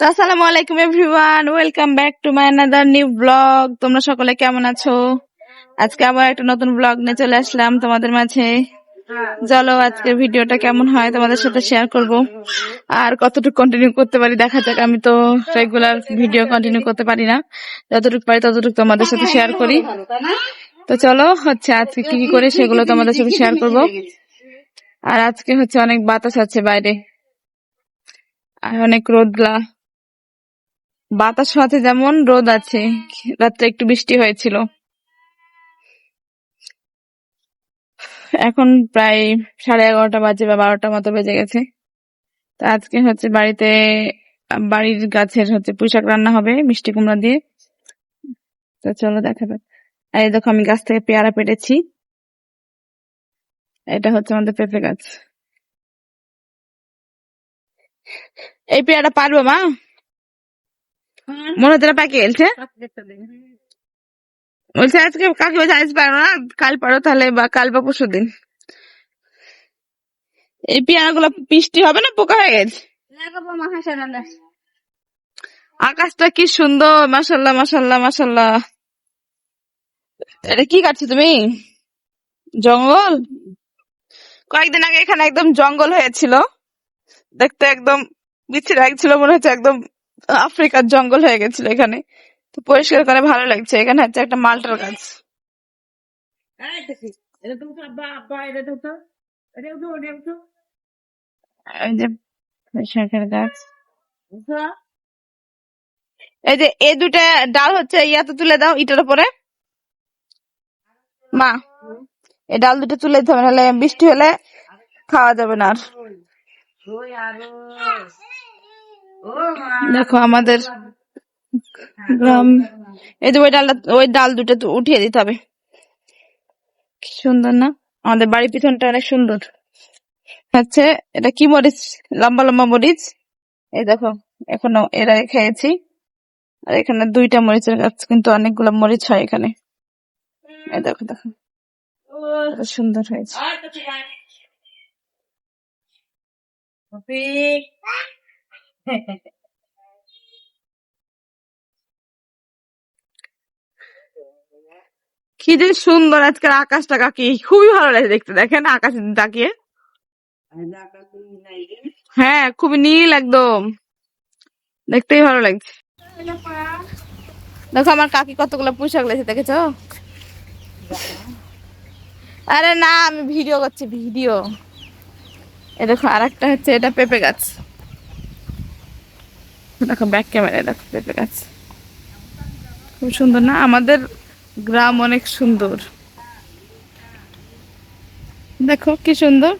তো আসসালামু আলাইকুম everyone, welcome back to my another new blog. তোমরা সকলে কেমন আছো? আজকে আবার একটা নতুন ব্লগ নিয়ে চলে আসলাম তোমাদের মাঝে। চলো আজকের ভিডিওটা কেমন হয় তোমাদের সাথে শেয়ার করব, আর কতটুকু কন্টিনিউ করতে পারি দেখা যাক। আমি তো রেগুলার ভিডিও কন্টিনিউ করতে পারি না, যতটুকু পারি ততটুকু তোমাদের সাথে শেয়ার করি। তো চলো আজকে কি কি করি সেগুলো তোমাদের সাথে শেয়ার করব। আর আজকে অনেক বাতাস আছে বাইরে, আর অনেক রোদলা, বাতাস সাথে যেমন রোদ আছে। রাত্রে একটু বৃষ্টি হয়েছিল। এখন প্রায় 11:30 বাজে বা 12টা মতো বেজে গেছে। তো আজকে বাড়িতে বাড়ির গাছের পুঁইশাক রান্না হবে মিষ্টি কুমড়া দিয়ে। তো চলো দেখা যাক। আর এই দেখো আমি গাছ থেকে পেয়ারা পেড়েছি। এটা আমাদের পেঁপে গাছ। এই পেয়ারা পারবো মা? মনে হচ্ছে পাকে গেছে। বলছে আজকে কাকি বলছে আজ পারো না, কাল পারো তাহলে, বা কাল বা পরশু দিন। এই পেয়ারা গুলো বৃষ্টি হবে না, পোকা হয়ে গেছে। আকাশটা কি সুন্দর, মাশাল্লাহ মাশাল্লাহ মাশাল্লাহ। এটা কি কাটছো তুমি? জঙ্গল? কয়েকদিন আগে এখানে একদম জঙ্গল হয়েছিল, দেখতে একদম বিচ্ছিরি লাগছিল, মনে হচ্ছে একদম আফ্রিকার জঙ্গল হয়ে গেছিল এখানে। তো পরিষ্কার করে ভালো লাগছে। এখানে একটা মালটার গাছ। এই যে পুঁইশাকের গাছ। এই যে এই দুটা ডাল ইয়াতে তুলে দাও, ইটার উপরে। মা, এই ডাল দুটো তুলে দিতে হবে, নাহলে বৃষ্টি হলে খাওয়া যাবে না। আর দেখো আমাদের গ্রাম, এই যে ওই ডাল দুটো উঠিয়ে দিতে হবে। কি সুন্দর না? আমাদের বাড়ির পিছনটা অনেক সুন্দর। এটা কি মরিচ, লম্বা লম্বা মরিচ। এই দেখো এখনো এরা খেয়েছি। আর এখানে 2টা মরিচের গাছ, কিন্তু অনেকগুলো মরিচ হয় এখানে। এই দেখো দেখো, কত সুন্দর হয়েছে। কি যে সুন্দর আজকের আকাশটা, কাকি খুবই ভালো লাগে দেখতে। দেখেন আকাশে তাকিয়ে, হ্যাঁ খুবই নীল একদম, দেখতেই ভালো লাগছে। দেখো আমার কাকি কতগুলো পুঁইশাক লেগেছে, দেখেছো? আরে না, আমি ভিডিও করছি, ভিডিও। এ দেখো আর একটা এটা পেঁপে গাছ। দেখো ব্যাক ক্যামেরায় দেখো পেঁপে গাছ, খুব সুন্দর না? আমাদের গ্রাম অনেক সুন্দর, দেখো কি সুন্দর।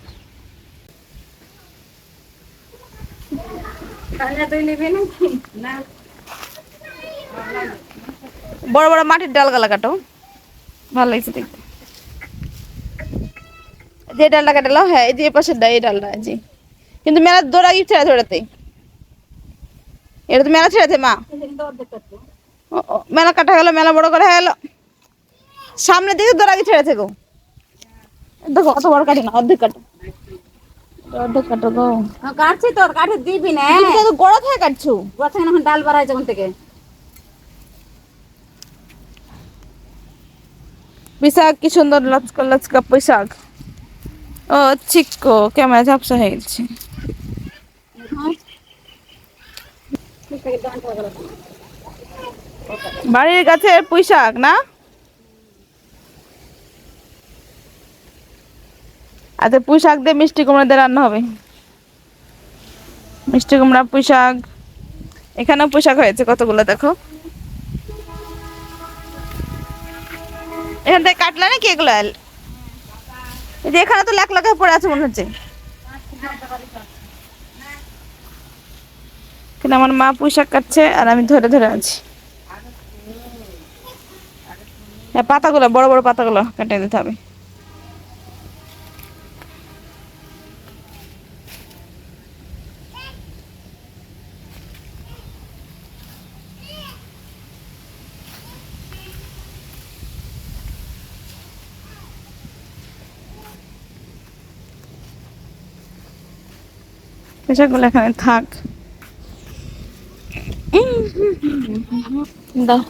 বড় বড় মাটির ডাল গালা কাটো, ভালো লাগছে দেখতে। যে ডালটা কাটালো, হ্যাঁ এই যে পাশের ডাল, এই ডালটা জি। কিন্তু মেলা দৌড়া গিয়ে ছেড়ে ধরেতে, এটা তো মেলা ছেড়েছে মা। মেলা কাটা গেল, মেলা বড় করে হয়ে গেল। সামনের দিকে দৌড়া গিয়ে ছেড়েছে গো। দেখো অত বড় কাটি না, অর্ধেক কাটো, অর্ধেক কাটো গো। কাটছি তোর কাঠে দিবি না, গোড়া থেকে কাটছো। গোড়া থেকে এখন ডাল বাড়াইছে কোন থেকে? পুঁইশাক কি সুন্দর লচকা লচকা পুঁইশাক। ও চিক্কো, ক্যামেরা ঝাপসা হয়ে গেছে। বাড়ির কাছে পুঁইশাক না? আচ্ছা, পুঁইশাক দিয়ে মিষ্টি কুমড়া দিয়ে রান্না হবে। মিষ্টি কুমড়া পুঁইশাক, এখানেও পুঁইশাক হয়েছে কতগুলো দেখো। এখান থেকে কাটলে নাকি এগুলো? এই যে এখানে তো লাখ লাখ পড়ে আছে মনে হচ্ছে। কিন্তু আমার মা পুঁইশাক কাটছে আর আমি ধরে ধরে আছি। হ্যাঁ, পাতাগুলো বড় বড় পাতাগুলো কেটে দিতে হবে। পুঁইশাকগুলো এখানে থাক। দাও।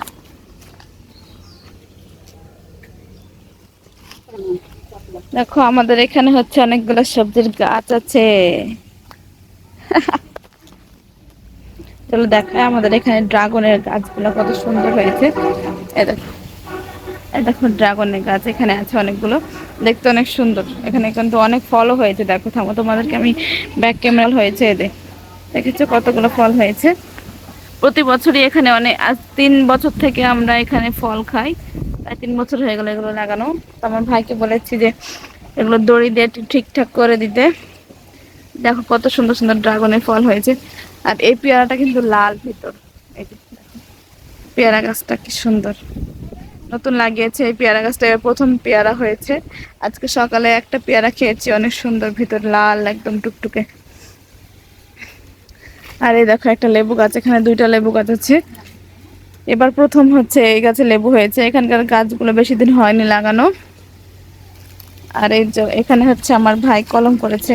দেখো আমাদের এখানে হচ্ছে অনেকগুলো সবজির গাছ আছে। চলো দেখায় আমাদের এখানে ড্রাগনের গাছগুলো কত সুন্দর হয়েছে। এই দেখো, এই দেখো ড্রাগনের গাছ এখানে আছে অনেকগুলো, দেখতে অনেক সুন্দর। এখানে কিন্তু অনেক ফলও হয়েছে। দেখো থামো, তোমাদেরকে আমি ব্যাক ক্যামেরা হয়েছে দেখেছো কতগুলো ফল হয়েছে। প্রতি বছরই এখানে অনেক, আজ 3 বছর থেকে আমরা এখানে ফল খাই। প্রায় 3 বছর হয়ে গেল এগুলো লাগানো। তো আমার ভাইকে বলেছি যে এগুলো দড়ি দিয়ে একটু ঠিকঠাক করে দিতে। দেখো কত সুন্দর সুন্দর ড্রাগনের ফল হয়েছে। আর এই পেয়ারাটা কিন্তু লাল ভিতর। এই যে দেখো, পেয়ারা গাছটা কি সুন্দর, নতুন লাগিয়েছে এই পেয়ারা গাছটা, এবার প্রথম পেয়ারা হয়েছে। আজকে সকালে একটা পেয়ারা খেয়েছি, অনেক সুন্দর, ভিতর লাল একদম টুকটুকে। আর এই দেখো একটা লেবু গাছ, এখানে 2টা লেবু গাছ আছে। এবার প্রথম হচ্ছে এই গাছে লেবু হয়েছে। এখানকার গাছগুলো বেশি দিন হয়নি লাগানো। আর এই যে এখানে হচ্ছে আমার ভাই কলম করেছে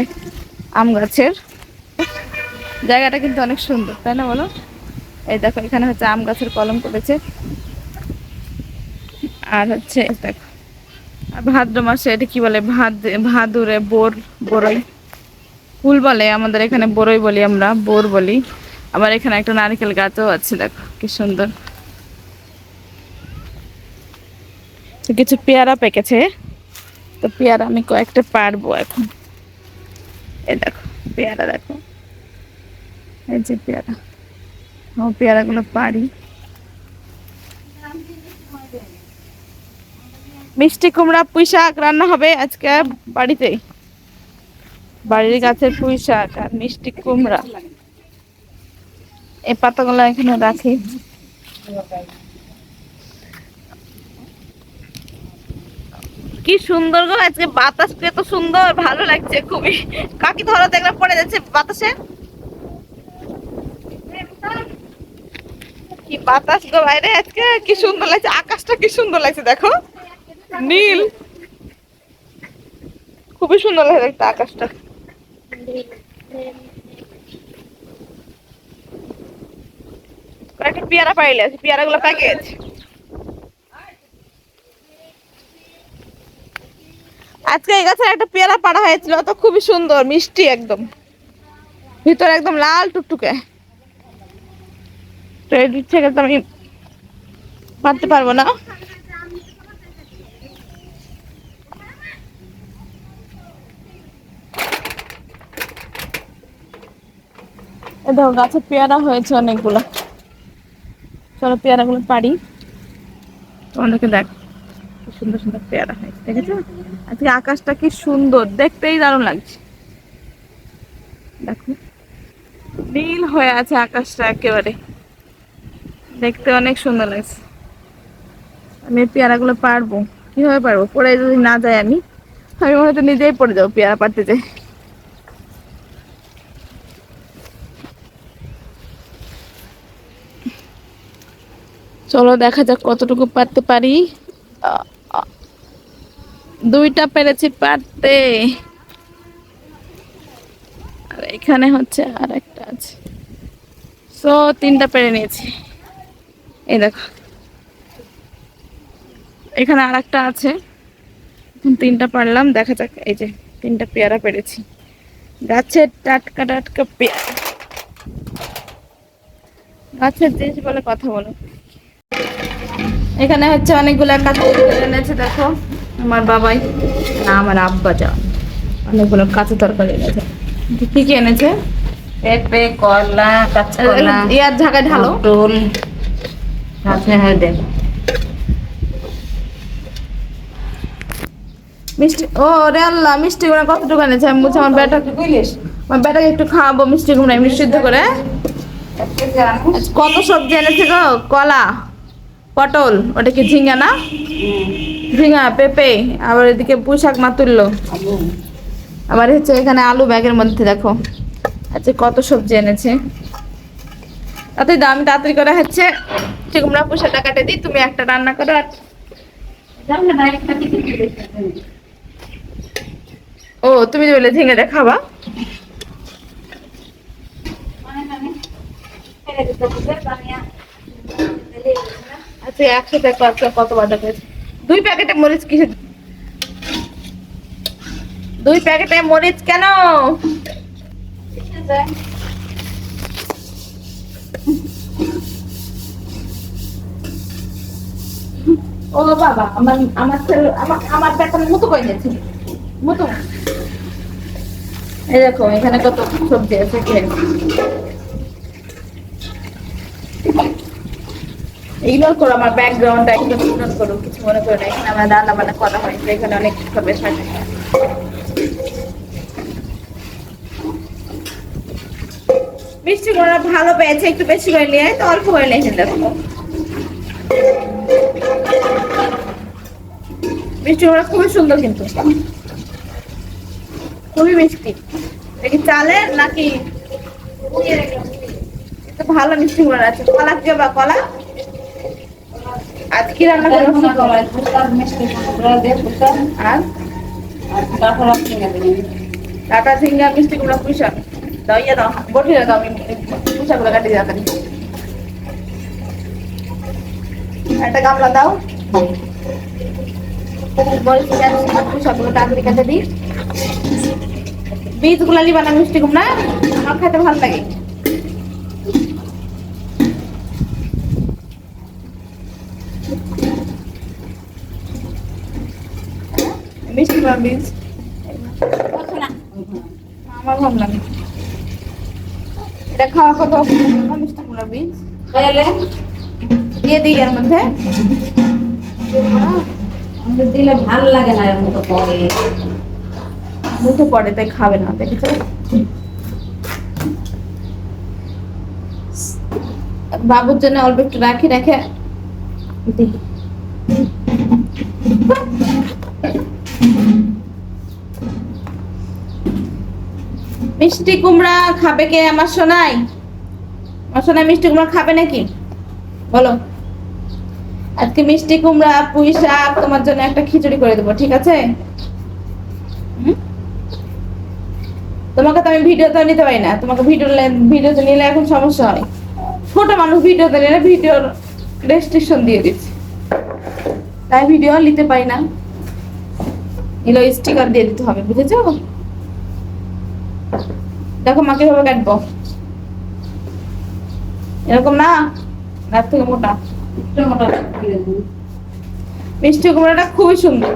আম গাছের। জায়গাটা কিন্তু অনেক সুন্দর, তাই না বলো? এই দেখো এখানে হচ্ছে আম গাছের কলম করেছে। আর হচ্ছে দেখো, আর ভাদ্র মাসে এটা কি বলে, ভাদুরে বড়ই ফুল বলে, আমাদের এখানে বড়ই বলি, আমরা বোর বলি। আবার এখানে একটা নারকেল গাছও আছে, দেখো কি সুন্দর। তো কিছু পেয়ারা পেকেছে, তো পেয়ারা আমি কয়েকটা পারবো এখন। এই দেখো পেয়ারা, দেখো এই যে পেয়ারা, ও পেয়ারাগুলো পারি। মিষ্টি কুমড়া পুঁই শাক রান্না হবে আজকে বাড়িতে। বাড়ির গাছের পুঁই শাক আর মিষ্টি কুমড়া। এই পাতাগুলো এখানে রাখি। কি সুন্দর গো, আজকে বাতাস এত সুন্দর, ভালো লাগছে খুবই। কাকি ধরো, দেখলাম পড়ে যাচ্ছে বাতাসে। কি বাতাস গো বাইরে, আজকে কি সুন্দর লাগছে, আকাশটা কি সুন্দর লাগছে দেখো, নীল, খুবই সুন্দর লাগে দেখতে আকাশটা। কয়েকটা পেয়ারা পাইলে আছে, পেয়ারা গুলো পেকে গেছে। আজকে এই গাছের একটা পেয়ারা পাড়া হয়েছিল, তো খুবই সুন্দর মিষ্টি একদম, ভিতরে একদম লাল টুকটুকে। তো এই দিক থেকে তো আমি পারতে পারবো না। এ দেখো গাছে পেয়ারা হয়েছে অনেকগুলো। চলো পেয়ারা গুলো পারি, তোমাদেরকে দেখো কি সুন্দর সুন্দর পেয়ারা হয়েছে, দেখেছো? আজকে আকাশটা কি সুন্দর, দেখতেই দারুণ লাগছে। দেখো নীল হয়ে আছে আকাশটা একেবারে, দেখতে অনেক সুন্দর লাগছে। আমি এই পেয়ারা গুলো পারবো, কিভাবে পারবো, পড়ে যদি না যায় আমি আমি মনে হয় নিজেই পড়ে যাবো পেয়ারা পারতে যাই। চলো দেখা যাক কতটুকু পারতে পারি। আ, আ, 2টা পেরেছি পারতে, আর এখানে হচ্ছে আর একটা আছে, সো 3টা পেরে নিয়েছি। এই দেখো এখানে আর একটা আছে, এখন 3টা পারলাম। দেখা যাক, এই যে 3টা পেয়ারা পেরেছি, গাছের টাটকা টাটকা পেয়ারা। গাছের জিনিস বলে কথা বলো। এখানে হচ্ছে অনেকগুলো কাঁচা তরকারি এনেছে, দেখো আমার বাবাই না আমার আব্বা যা অনেকগুলো কাঁচা তরকারি এনেছে। কি কি এনেছে? পেঁপে, করলা, কাঁচকলা, ইয়ার ঝাঁকায় ঢালো। পটল, আছে হ্যাঁ। মিষ্টি, ও রে আল্লাহ, মিষ্টি কুমড়া কতটুকু এনেছে? আমি বলছি আমার বেটাকে একটু খাওয়াবো মিষ্টি কুমড়া এমনি সিদ্ধ করে। কত সবজি এনেছে গো, কলা, পটল, ওটা কি ঝিঙ্গা না? ঝিঙ্গা, পেঁপে, আবার এদিকে পুঁই শাক মা তুললো, আবার হচ্ছে এখানে আলু ব্যাগের মধ্যে, দেখো আচ্ছা কত সবজি এনেছে। তাতে দাম তাড়াতাড়ি করে হচ্ছে কুমড়া পুঁই শাকটা কাটে দিই, তুমি একটা রান্না করো। আর ও তুমি যে বলে ঝিঙ্গাটা খাবা, আচ্ছা একসাথে কত বাটা করেছে? 2 প্যাকেটে মরিচ কিসে? 2 প্যাকেটে মরিচ কেন? ও বাবা, আমার ছেলে আমার বেতন মতো করে নিয়েছে। মতো এই দেখো এখানে কত সবজি আছে, ইগনোর করো আমার ব্যাকগ্রাউন্ডটা, একদম ইগনোর করো, কিছু মনে করো না। এখানে আমার রান্না বান্না করা হয়, এখানে অনেক সবে সাথে মিষ্টি গুঁড়া ভালো পেয়েছে, একটু বেশি করে নিয়ে তো অল্প করে নিয়েছেন। দেখো মিষ্টি গুঁড়া খুবই সুন্দর, কিন্তু খুবই মিষ্টি। দেখি চালের নাকি ভালো মিষ্টি গুঁড়া আছে। কলা কি বা কলা আজ কি রান্না করবো? আর টাটা ঝিঙ্গা মিষ্টি কুমড়া পুঁইশাক দাও, ইয়ে দাও, বটিয়ে দাও, আমি পুঁইশাকগুলো কাটি দিয়ে তাড়াতাড়ি। একটা গামলা দাও, পুঁইশাকগুলো তাড়াতাড়ি কেটে দিই। বীজগুলা নিবা না মিষ্টি কুমড়া? আমার খেতে ভালো লাগে। মিষ্টি কুমড়া বীজ আমার ভালো লাগে। এটা খাওয়া কত মিষ্টি কুমড়া বীজ দিয়ে দিই এর মধ্যে। দিলে ভালো লাগে না, এর মতো পরে মুখে পড়ে তাই খাবে না, দেখেছো? বাবুর জন্য অল্প একটু রাখি, রেখে দিই। মিষ্টি কুমড়া খাবে কে? আমার সোনাই, আমার সোনাই মিষ্টি কুমড়া খাবে নাকি বলো? আজকে মিষ্টি কুমড়া পুঁই শাক তোমার জন্য একটা খিচুড়ি করে দেবো, ঠিক আছে? তোমাকে তো আমি ভিডিওতে নিতে পারি না, তোমাকে ভিডিওতে নিলে এখন সমস্যা হয়। ছোট মানুষ ভিডিওতে নিলে ভিডিওর রেস্ট্রিকশন দিয়ে দিচ্ছে, তাই ভিডিও নিতে পারি না। নিলে স্টিকার দিয়ে দিতে হবে, বুঝেছো? দেখো মা কিভাবে কাটবো, এরকম না, তার থেকে মোটা। মিষ্টি কুমড়াটা খুবই সুন্দর।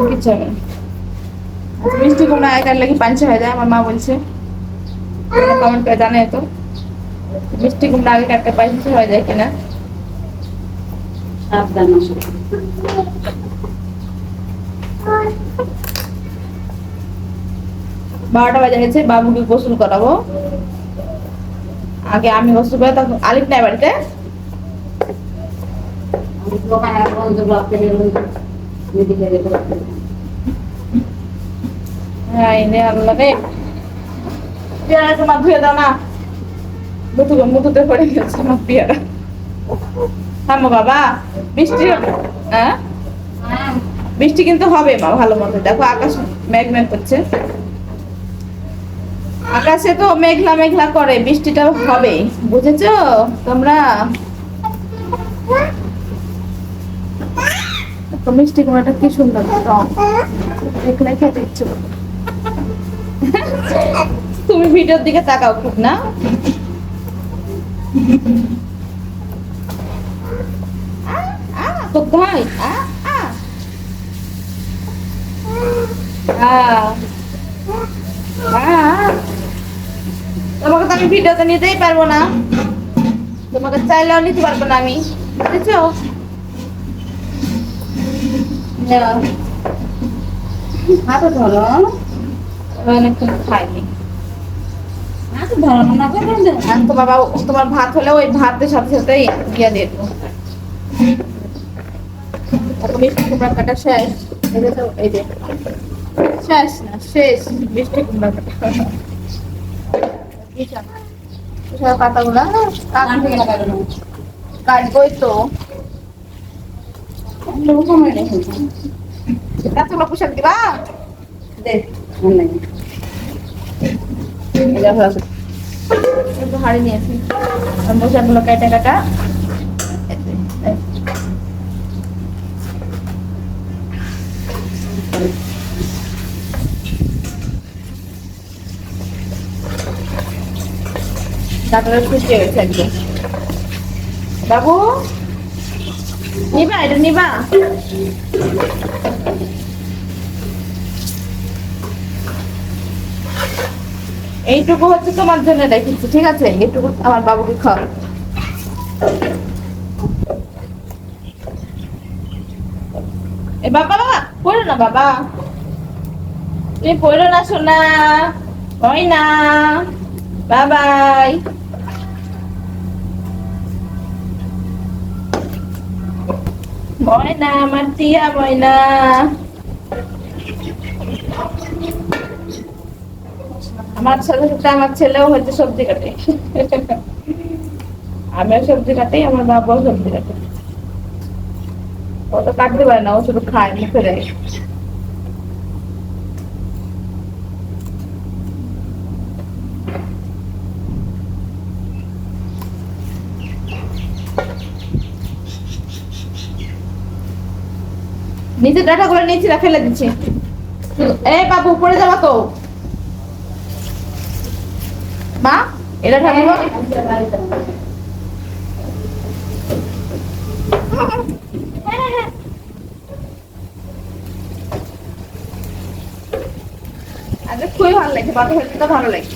কিচ্ছু হবে না। মিষ্টি কুমড়া আগে কাটলে কি পাঞ্চা হয়ে যায়? আমার মা বলছে, কমেন্ট করে জানে তো মিষ্টি কুমড়া আগে কাটতে পাঞ্চা হয়ে যায় কিনা। সাবধান 12টা বাজে গেছে, বাবুকে গোসল করাবো। আগে আমি গোসল করে, তখন আলিফ নাই বাড়িতে। পেয়ারা তোমার ধুয়ে দাও না, মুতুতে পড়ে গেছে আমার পেয়ারা। থামো বাবা, বৃষ্টি হ্যাঁ বৃষ্টি কিন্তু হবে মা, ভালো মতো। দেখো আকাশ মেঘ করছে, আকাশে তো মেঘলা মেঘলা করে, বৃষ্টিটা হবে, বুঝেছো তোমরা? মিষ্টি কুমড়াটা কি সুন্দর দেখলে খেতে ইচ্ছে করবে। তুমি ভিডিওর দিকে তাকাও খুব না? কোথায় তোমাকে তো আমি ভিডিওতে নিতেই পারবো না, তোমাকে চাইলেও নিতে পারবো না আমি, বুঝেছো? হাতে ধরো, অনেকক্ষণ খাইনি। হাতে ধরো না, তো বাবা তোমার ভাত হলে ওই ভাতের সাথে সাথে দিয়ে দিয়ে দেবো। মিষ্টি কুমড়া কাটা শেষ, এই যে শেষ না শেষ মিষ্টি কুমড়া কাটা। পাতাগুলা কাটবই তো, কাঁচাগুলো পোশাক দিবা। হাঁড়ি নিয়েছি। আর মশলাগুলো কাটা কাটা ডাটাটা শুকিয়ে গেছে একদম। বাবু নিবা, এটা নিবা? এইটুকু হচ্ছে তোমার জন্য রেখেছি, ঠিক আছে? এইটুকু আমার বাবুকে খাও। এ বাবা, পড়ো না বাবা, তুমি পড়ো না সোনা, হয় না। বাবাই। ময়না, আমার টিয়া ময়না। আমার সাথে সাথে আমার ছেলেও হচ্ছে সবজি কাটে। আমিও সবজি কাটি, আমার বাবাও সবজি কাটে। ও তো কাটতে পারে না, ও শুধু খায়, মুখে দেয়। নিচে ডাটা করে নিচে ফেলে দিচ্ছি। এ বাবু, পড়ে যাবা তো মা, এটা ঠাকুর। আচ্ছা, খুবই ভালো লাগছে, বাবা হেলতে তো ভালো লাগছে।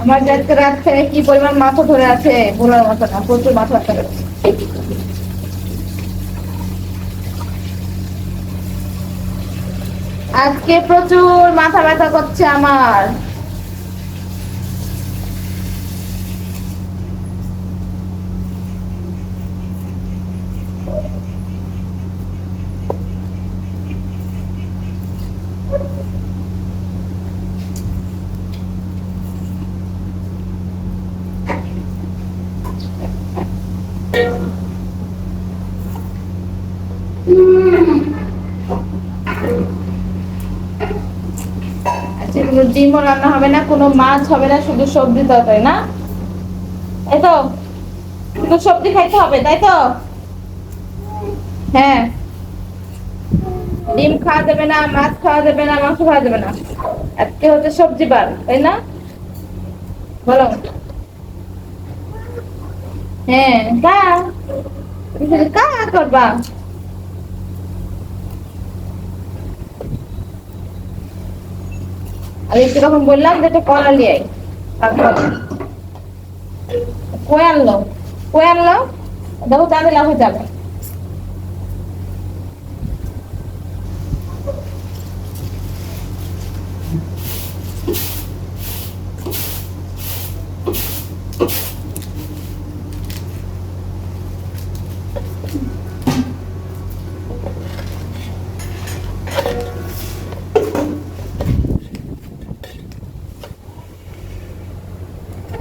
আমার যে আজকে রাত থেকে কি পরিমাণ মাথা ধরে আছে বলার মতো না, প্রচুর মাথা ব্যথা করছে। আজকে প্রচুর মাথা ব্যথা করছে আমার। আজকে কোনো ডিমও রান্না হবে না, কোনো মাছ হবে না, শুধু সবজি তরকারি, না? তাই তো, শুধু সবজি খাইতে হবে, তাই তো? হ্যাঁ, ডিম খাওয়া যাবে না, মাছ খাওয়া যাবে না, মাংস খাওয়া যাবে না। আজকে হচ্ছে সবজি বার, তাই না? বলো। হ্যাঁ, কা তুমি শুধু কা করবা। আমি একটু তখন বললাম যে একটা কলা নিয়ে আয়। তারপর কই আনলো, কই আনলো, দেখো তাহলে লাভ হয়ে যাবে।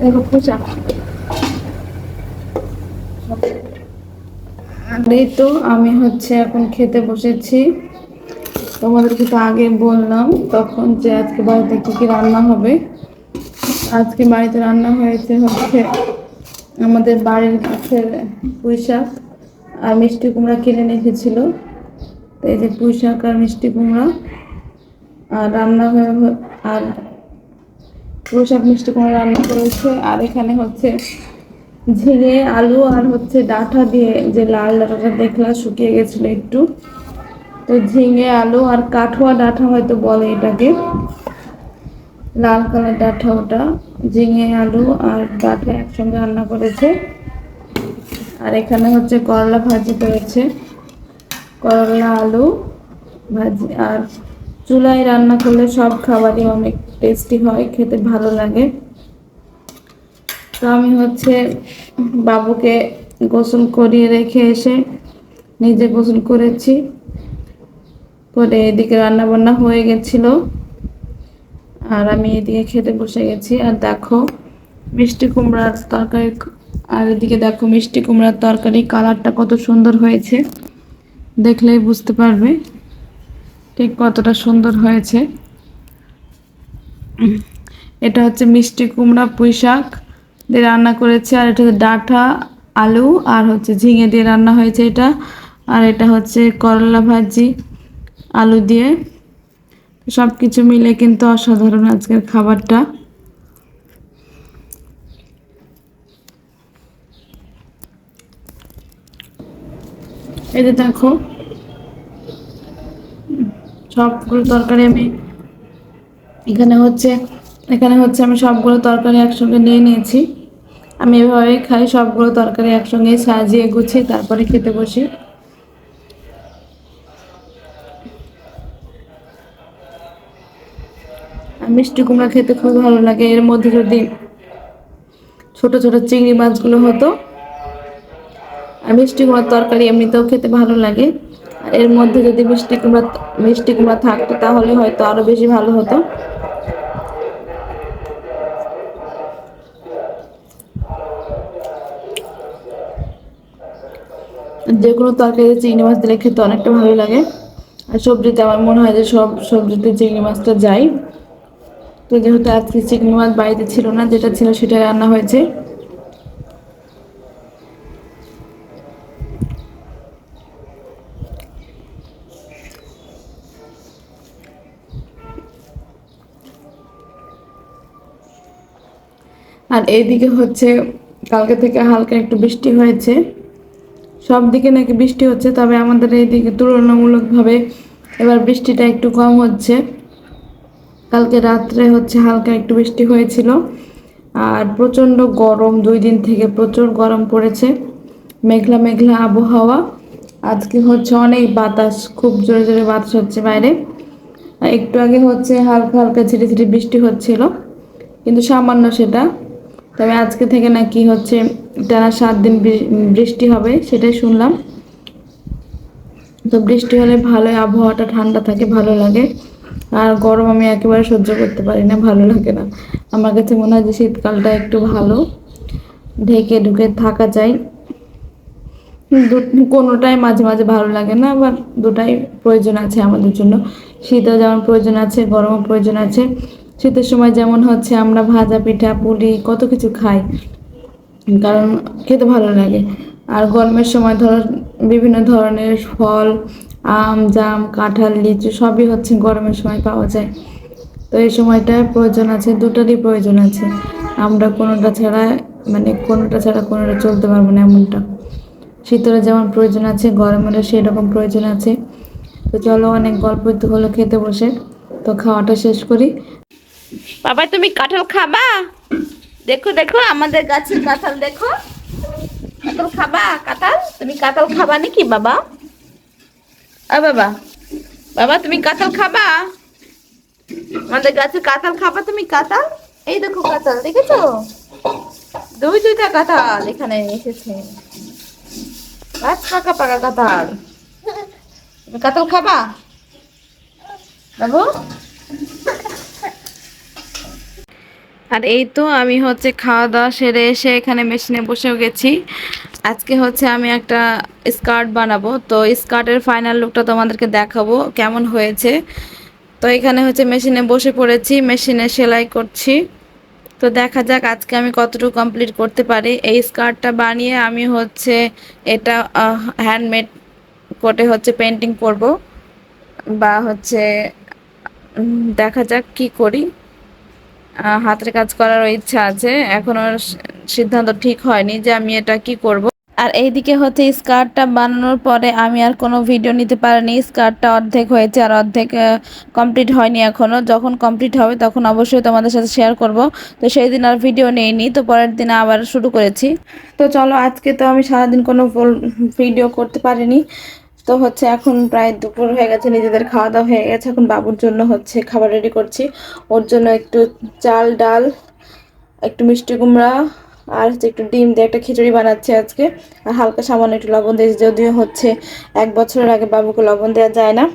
দেখো পূজা, এই তো আমি হচ্ছে এখন খেতে বসেছি। তোমাদেরকে তো আগে বললাম তখন যে আজকে বাড়িতে কি কি রান্না হবে। আজকে বাড়িতে রান্না হয়েছে হচ্ছে আমাদের বাড়ির কাছের পুঁই শাক আর মিষ্টি কুমড়া কিনে নিয়ে এসেছিল। তো এই যে পুঁই শাক আর মিষ্টি কুমড়া আর রান্না হয়ে আর পুঁই শাক মিষ্টি কুমড়া রান্না করেছে। আর এখানে হচ্ছে ঝিঙে আলু আর হচ্ছে ডাঁটা দিয়ে, যে লাল ডাঁটাটা দেখলা শুকিয়ে গেছিল একটু, তো ঝিঙে আলু আর কাঠুয়া ডাঁটা হয়তো বলে এটাকে, লাল কালার ডাঁটা, ওটা ঝিঙে আলু আর ডাঁটা একসঙ্গে রান্না করেছে। আর এখানে হচ্ছে করলা ভাজি করেছে, করলা আলু ভাজি। আর চুলায় রান্না করলে সব খাবারই অনেক টেস্টি হয়, খেতে ভালো লাগে। তো আমি হচ্ছে বাবুকে গোসল করিয়ে রেখে এসে নিজে গোসল করেছি, করে এদিকে রান্না বান্না হয়ে গেছিল আর আমি এদিকে খেতে বসে গেছি। আর দেখো মিষ্টি কুমড়ার তরকারি, আর এদিকে দেখো মিষ্টি কুমড়ার তরকারি কালারটা কত সুন্দর হয়েছে। দেখলেই বুঝতে পারবে ঠিক কতটা সুন্দর হয়েছে। এটা হচ্ছে মিষ্টি কুমড়া পুঁই শাক দিয়ে রান্না করেছে, আর এটা হচ্ছে ডাঁটা আলু আর হচ্ছে ঝিঙে দিয়ে রান্না হয়েছে এটা। আর এটা হচ্ছে করলা ভাজি আলু দিয়ে। সব কিছু মিলে কিন্তু অসাধারণ আজকের খাবারটা। এই যে দেখো সবগুলো তরকারি আমি এখানে হচ্ছে আমি সবগুলো তরকারি একসঙ্গে নিয়ে নিয়েছি। আমি এভাবেই খাই, সবগুলো তরকারি একসঙ্গে সাজিয়ে গুছিয়ে তারপরে খেতে বসি। আর মিষ্টি কুমড়া খেতে খুব ভালো লাগে। এর মধ্যে যদি ছোট ছোট চিংড়ি মাছগুলো হতো, আর মিষ্টি কুমড়ার তরকারি এমনিতেও খেতে ভালো লাগে, আর এর মধ্যে যদি মিষ্টি কুমড়া থাকতো তাহলে হয়তো আরো বেশি ভালো হতো। যে কোনো তরকারিতে চিংড়ি মাছ দিলে খেতে অনেকটা ভালো লাগে। আর সবজিতে আমার মনে হয় যে সব সবজিতে চিংড়ি মাছটা যায়। তো যেহেতু আজকে চিংড়ি মাছ বাড়িতে ছিল না, যেটা ছিল সেটাই রান্না হয়েছে। আর এইদিকে হচ্ছে কালকে থেকে হালকা একটু বৃষ্টি হয়েছে। সব দিকে নাকি বৃষ্টি হচ্ছে, তবে আমাদের এইদিকে তুলনামূলকভাবে এবার বৃষ্টিটা একটু কম হচ্ছে। কালকে রাত্রে হচ্ছে হালকা একটু বৃষ্টি হয়েছিল। আর প্রচণ্ড গরম, 2 দিন থেকে প্রচুর গরম পড়েছে, মেঘলা মেঘলা আবহাওয়া। আজকে হচ্ছে অনেক বাতাস, খুব জোরে জোরে বাতাস হচ্ছে বাইরে। আর একটু আগে হচ্ছে হালকা হালকা ঝিরি ঝিরি বৃষ্টি হচ্ছিল, কিন্তু সামান্য সেটা। তবে আজকে থেকে নাকি হচ্ছে টানা 7 দিন বৃষ্টি হবে, সেটাই শুনলাম। তো বৃষ্টি হলে ভালোই, আবহাওয়াটা ঠান্ডা থাকে, ভালো লাগে। আর গরম আমি একেবারে সহ্য করতে পারি না, ভালো লাগে না। আমার কাছে মনে হয় যে শীতকালটা একটু ভালো, ঢেকে ঢুকে থাকা যায়। কোনোটাই মাঝে মাঝে ভালো লাগে না, আবার দুটাই প্রয়োজন আছে আমাদের জন্য। শীতেও যেমন প্রয়োজন আছে, গরমও প্রয়োজন আছে। শীতের সময় যেমন হচ্ছে আমরা ভাজা পিঠা পুলি কত কিছু খাই, কারণ খেতে ভালো লাগে। আর গরমের সময় ধরো বিভিন্ন ধরনের ফল, আম জাম কাঁঠাল লিচু সবই হচ্ছে গরমের সময় পাওয়া যায়। তো এই সময়টা প্রয়োজন আছে, দুটারই প্রয়োজন আছে। আমরা কোনোটা ছাড়া কোনোটা চলতে পারবো না এমনটা। শীতের যেমন প্রয়োজন আছে, গরমেরও সেই রকম প্রয়োজন আছে। তো চলো, অনেক গল্প তো হলো খেতে বসে, তো খাওয়াটা শেষ করি। বাবা তুমি কাঁঠাল খাবা? দেখো দেখো আমাদের গাছের কাঁঠাল, দেখো কাঁঠাল খাবা? কাঁঠাল তুমি কাঁঠাল খাবা নাকি বাবা? বাবা, বাবা তুমি কাঁঠাল খাবা? আমাদের গাছের কাঁঠাল খাবা তুমি? কাঁঠাল, এই দেখো কাঁঠাল, দেখেছো? দুইটা কাঁঠাল এখানে এসেছে, গাছ পাকা পাকা কাঁঠাল। তুমি কাঁঠাল খাবা বাবু? আর এই তো আমি হচ্ছে খাওয়া দাওয়া সেরে এসে এখানে মেশিনে বসেও গেছি। আজকে হচ্ছে আমি একটা স্কার্ট বানাবো, তো স্কার্টের ফাইনাল লুকটা তোমাদেরকে দেখাবো কেমন হয়েছে। তো এখানে হচ্ছে মেশিনে বসে পড়েছি, মেশিনে সেলাই করছি। তো দেখা যাক আজকে আমি কতটুকু কমপ্লিট করতে পারি। এই স্কার্টটা বানিয়ে আমি হচ্ছে এটা হ্যান্ডমেড করে হচ্ছে পেন্টিং করব, বা হচ্ছে দেখা যাক কি করি। হাতের কাজ করারও ইচ্ছা আছে, এখনো সিদ্ধান্ত ঠিক হয়নি যে আমি এটা কি করব। আর এইদিকে হচ্ছে স্কার্টটা বানানোর পরে আমি আর কোনো ভিডিও নিতে পারিনি। স্কার্টটা অর্ধেক হয়েছে আর অর্ধেক কমপ্লিট হয়নি এখনো। যখন কমপ্লিট হবে তখন অবশ্যই তোমাদের সাথে শেয়ার করব। তো সেই দিন আর ভিডিও নেইনি, তো পরের দিন আবার শুরু করেছি। তো চলো, আজকে তো আমি সারাদিন কোনো ভিডিও করতে পারিনি। তো হচ্ছে এখন প্রায় দুপুর হয়ে গেছে, নিজেদের খাওয়া দাওয়া হয়ে গেছে। এখন বাবুর জন্য হচ্ছে খাবার রেডি করছি। ওর জন্য একটু চাল ডাল, একটু মিষ্টি কুমড়া আর হচ্ছে একটু ডিম দিয়ে একটা খিচুড়ি বানাচ্ছি আজকে। আর হালকা সামান্য একটু লবণ দিয়েছি, যদিও হচ্ছে 1 বছরের আগে বাবুকে লবণ দেওয়া যায় না,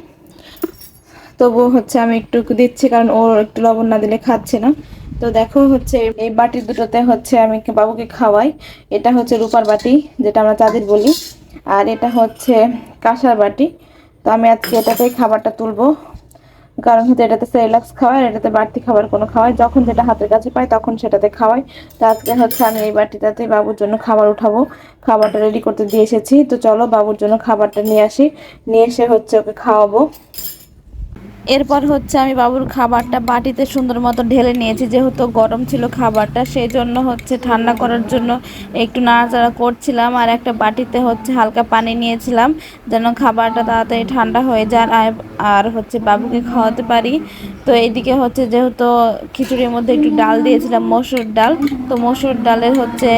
তবুও হচ্ছে আমি একটু দিচ্ছি, কারণ ওর একটু লবণ না দিলে খাচ্ছে না। তো দেখো হচ্ছে এই বাটি দুটোতে হচ্ছে আমি বাবুকে খাওয়াই। এটা হচ্ছে রূপার বাটি, যেটা আমরা চাঁদের বলি। আর এটা হচ্ছে কাঁসার বাটি। তো আমি আজকে এটাতেই খাবারটা তুলবো, কারণ হচ্ছে এটাতে সেরিলাক্স খাওয়াই, এটাতে বাড়তি খাবার কোনো খাওয়াই, যখন যেটা হাতের কাছে পাই তখন সেটাতে খাওয়াই। তো আজকে হচ্ছে আমি এই বাটিটাতে বাবুর জন্য খাবার উঠাবো, খাবারটা রেডি করতে দিয়ে এসেছি। তো চলো বাবুর জন্য খাবারটা নিয়ে আসি, নিয়ে এসে হচ্ছে ওকে খাওয়াবো। এরপর হচ্ছে আমি বাবুর খাবারটা বাটিতে সুন্দর মতো ঢেলে নিয়েছি, যেহেতু গরম ছিল খাবারটা, সেই জন্য হচ্ছে ঠান্ডা করার জন্য একটু নাড়াচাড়া করছিলাম। আর একটা বাটিতে হচ্ছে হালকা পানি নিয়েছিলাম, যেন খাবারটা তাড়াতাড়ি ঠান্ডা হয়ে যায় আর হচ্ছে বাবুকে খাওয়াতে পারি। তো এইদিকে হচ্ছে যেহেতু খিচুড়ির মধ্যে একটু ডাল দিয়েছিলাম, মসুর ডাল, তো মসুর ডালের হচ্ছে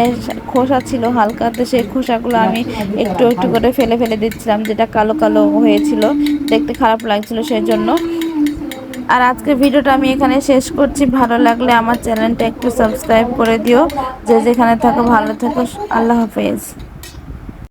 খোসা ছিল হালকা, তো সেই খোসাগুলো আমি একটু একটু করে ফেলে ফেলে দিচ্ছিলাম, যেটা কালো কালো হয়েছিল, দেখতে খারাপ লাগছিল সেই জন্য। আর আজকের ভিডিওটা আমি এখানে শেষ করছি। ভালো লাগলে আমার চ্যানেলটা একটু সাবস্ক্রাইব করে দিও। যে যেখানে থাকো ভালো থাকো। আল্লাহ হাফেজ।